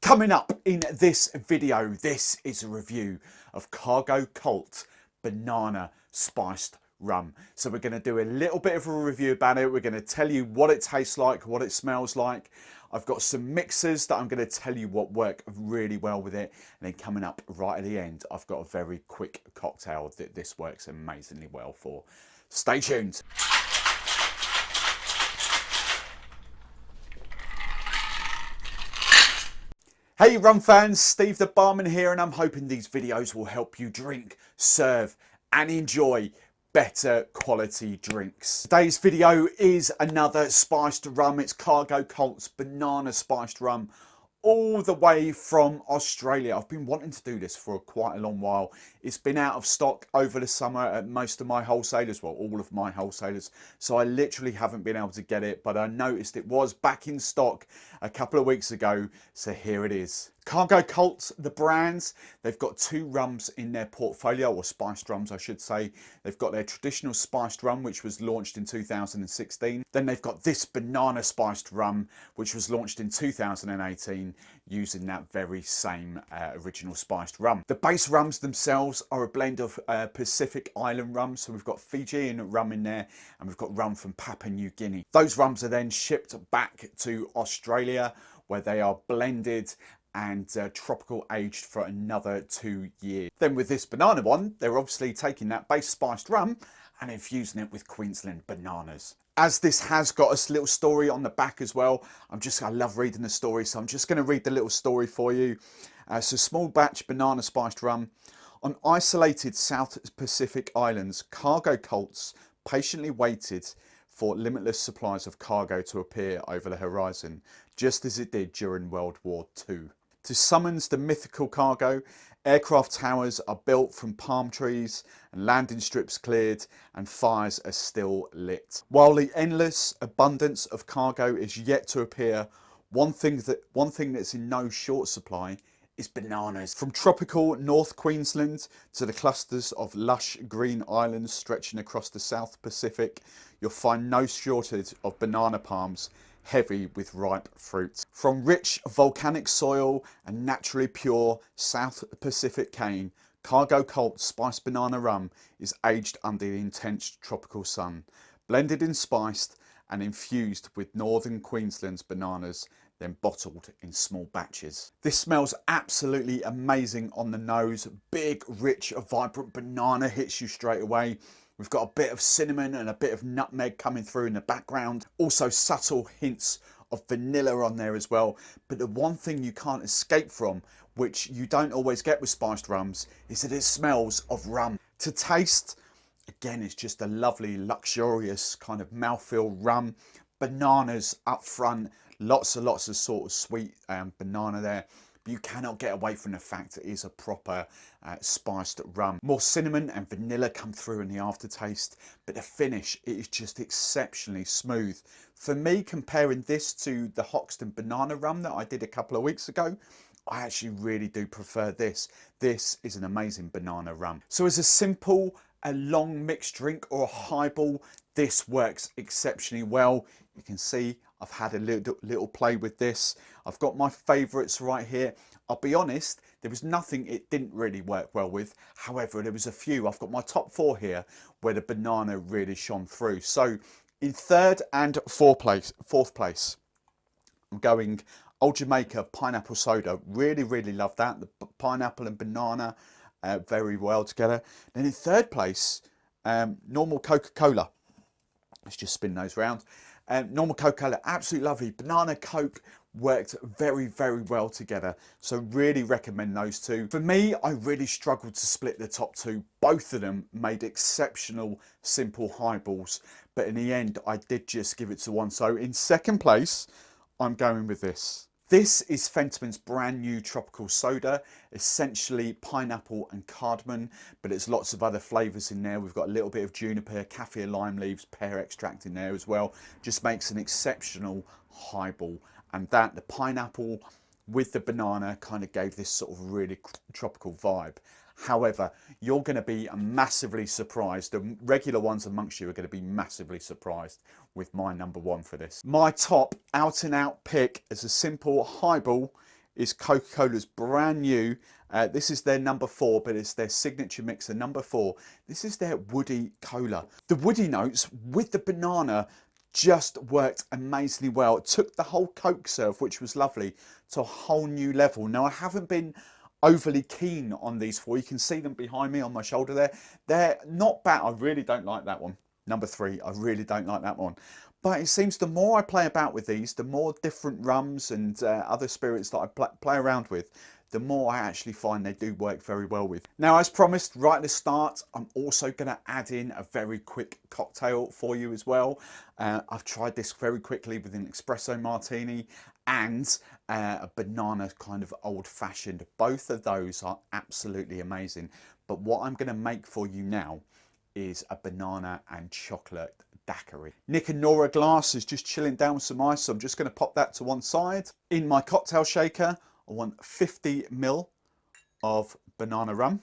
Coming up in this video, this is a review of Cargo Cult Banana Spiced Rum. So we're going to do a little bit of a review about it. We're going to tell you what it tastes like, what it smells like. I've got some mixers that I'm going to tell you what work really well with it. And then coming up right at the end, I've got a very quick cocktail that this works amazingly well for. Stay tuned. Hey rum fans, Steve the Barman here, and I'm hoping these videos will help you drink, serve and enjoy better quality drinks. Today's video is another spiced rum. It's Cargo Cult's Banana Spiced Rum, all the way from Australia. I've been wanting to do this for quite a long while. It's been out of stock over the summer at most of my wholesalers, well, all of my wholesalers, so I literally haven't been able to get it, but I noticed it was back in stock a couple of weeks ago, so here it is. Cargo Cult, the brands, they've got two rums in their portfolio, or spiced rums I should say. They've got their traditional spiced rum, which was launched in 2016. Then they've got this banana spiced rum, which was launched in 2018, using that very same original spiced rum. The base rums themselves are a blend of Pacific Island rum. So we've got Fijian rum in there, and we've got rum from Papua New Guinea. Those rums are then shipped back to Australia, where they are blended and tropical aged for another 2 years. Then with this banana one, they're obviously taking that base spiced rum and infusing it with Queensland bananas. As this has got a little story on the back as well, I love reading the story, so I'm just going to read the little story for you. So small batch banana spiced rum. On isolated South Pacific islands, Cargo Cults patiently waited for limitless supplies of cargo to appear over the horizon, just as it did during World War II. To summons the mythical cargo, aircraft towers are built from palm trees and landing strips cleared and fires are still lit. While the endless abundance of cargo is yet to appear, one thing that's in no short supply is bananas. From tropical North Queensland to the clusters of lush green islands stretching across the South Pacific, you'll find no shortage of banana palms heavy with ripe fruits. From rich volcanic soil and naturally pure South Pacific cane, Cargo Cult Spiced Banana Rum is aged under the intense tropical sun, blended and spiced and infused with northern Queensland's bananas, then bottled in small batches. This smells absolutely amazing on the nose. Big, rich, vibrant banana hits you straight away. We've got a bit of cinnamon and a bit of nutmeg coming through in the background. Also subtle hints of vanilla on there as well. But the one thing you can't escape from, which you don't always get with spiced rums, is that it smells of rum. To taste, again, it's just a lovely, luxurious kind of mouthfeel rum. Bananas up front, lots of sort of sweet banana there. But you cannot get away from the fact it is a proper spiced rum. More cinnamon and vanilla come through in the aftertaste, but the finish, it is just exceptionally smooth. For me, comparing this to the Hoxton banana rum that I did a couple of weeks ago, I actually really do prefer this. This is an amazing banana rum. So as a simple, a long mixed drink or a highball, this works exceptionally well. You can see I've had a little play with this. I've got my favourites right here. I'll be honest, there was nothing it didn't really work well with. However, there was a few. I've got my top 4 here where the banana really shone through. So in third and fourth place, I'm going Old Jamaica Pineapple Soda. Really love that. The pineapple and banana very well together. Then in third place, normal Coca-Cola. Let's just spin those round. Normal Coca-Cola, absolutely lovely. Banana Coke worked very well together. So really recommend those two. For me, I really struggled to split the top 2. Both of them made exceptional simple highballs. But in the end, I did just give it to one. So in second place, I'm going with this. This is Fentiman's brand new tropical soda, essentially pineapple and cardamom, but there's lots of other flavours in there. We've got a little bit of juniper, kaffir lime leaves, pear extract in there as well. Just makes an exceptional highball. And that, the pineapple with the banana kind of gave this sort of really tropical vibe. However, you're going to be massively surprised. The regular ones amongst you are going to be massively surprised with my number one for this. My top out and out pick as a simple highball is Coca-Cola's brand new, this is their number 4, but it's their signature mixer, number 4. This is their woody cola. The woody notes with the banana just worked amazingly well. It took the whole Coke serve, which was lovely, to a whole new level. Now, I haven't been overly keen on these 4. You can see them behind me on my shoulder there. They're not bad. I really don't like that one. Number 3, I really don't like that one. But it seems the more I play about with these, the more different rums and other spirits that I play around with, the more I actually find they do work very well with. Now, as promised right at the start, I'm also going to add in a very quick cocktail for you as well. I've tried this very quickly with an espresso martini and a banana kind of old-fashioned. Both of those are absolutely amazing. But what I'm going to make for you now is a banana and chocolate daiquiri. Nick and Nora glass is just chilling down with some ice, so I'm just going to pop that to one side. In my cocktail shaker, I want 50 ml of banana rum.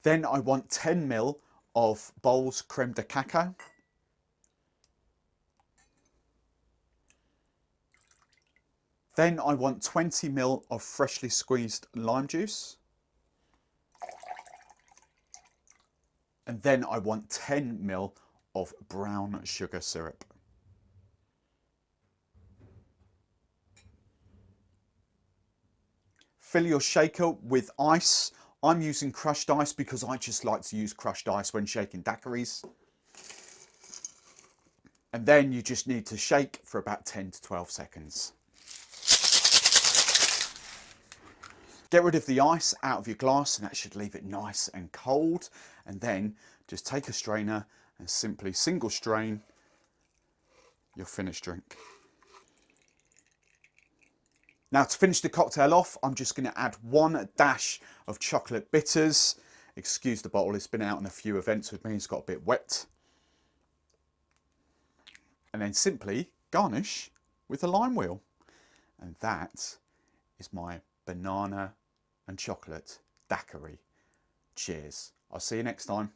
Then I want 10 ml of Bowls creme de cacao. Then I want 20 ml of freshly squeezed lime juice. And then I want 10 ml of brown sugar syrup. Fill your shaker with ice. I'm using crushed ice because I just like to use crushed ice when shaking daiquiris. And then you just need to shake for about 10 to 12 seconds. Get rid of the ice out of your glass, and that should leave it nice and cold. And then just take a strainer and simply single strain your finished drink. Now, to finish the cocktail off, I'm just going to add 1 dash of chocolate bitters. Excuse the bottle, it's been out in a few events with me, it's got a bit wet. And then simply garnish with a lime wheel. And that is my banana and chocolate daiquiri. Cheers. I'll see you next time.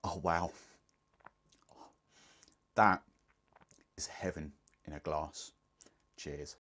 Oh, wow. That is heaven in a glass. Cheers.